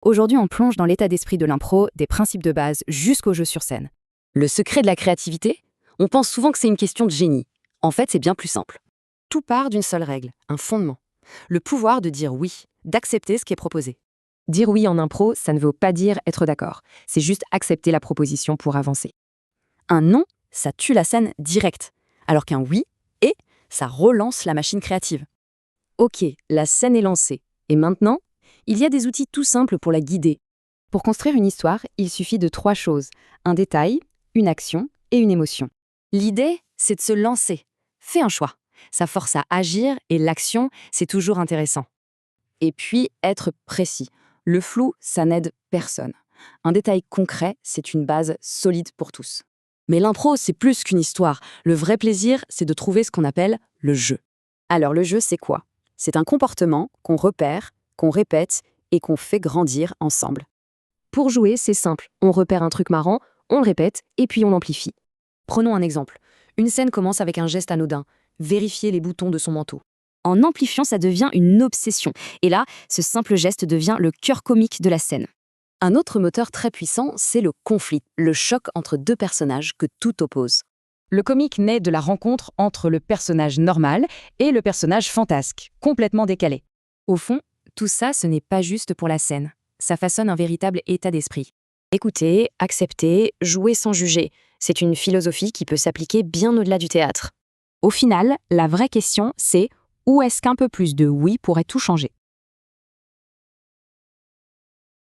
Aujourd'hui, on plonge dans l'état d'esprit de l'impro, des principes de base jusqu'au jeu sur scène. Le secret de la créativité? On pense souvent que c'est une question de génie. En fait, c'est bien plus simple. Tout part d'une seule règle, un fondement. Le pouvoir de dire oui, d'accepter ce qui est proposé. Dire oui en impro, ça ne veut pas dire être d'accord. C'est juste accepter la proposition pour avancer. Un non, ça tue la scène direct, alors qu'un oui, ça relance la machine créative. Ok, la scène est lancée. Et maintenant, il y a des outils tout simples pour la guider. Pour construire une histoire, il suffit de 3 choses. Un détail, une action et une émotion. L'idée, c'est de se lancer. Fais un choix. Ça force à agir et l'action, c'est toujours intéressant. Et puis, être précis. Le flou, ça n'aide personne. Un détail concret, c'est une base solide pour tous. Mais l'impro, c'est plus qu'une histoire. Le vrai plaisir, c'est de trouver ce qu'on appelle le jeu. Alors le jeu, c'est quoi? C'est un comportement qu'on repère, qu'on répète et qu'on fait grandir ensemble. Pour jouer, c'est simple. On repère un truc marrant, on le répète et puis on l'amplifie. Prenons un exemple. Une scène commence avec un geste anodin, vérifier les boutons de son manteau. En amplifiant, ça devient une obsession. Et là, ce simple geste devient le cœur comique de la scène. Un autre moteur très puissant, c'est le conflit, le choc entre deux personnages que tout oppose. Le comique naît de la rencontre entre le personnage normal et le personnage fantasque, complètement décalé. Au fond, tout ça, ce n'est pas juste pour la scène. Ça façonne un véritable état d'esprit. Écouter, accepter, jouer sans juger, c'est une philosophie qui peut s'appliquer bien au-delà du théâtre. Au final, la vraie question, c'est où est-ce qu'un peu plus de oui pourrait tout changer?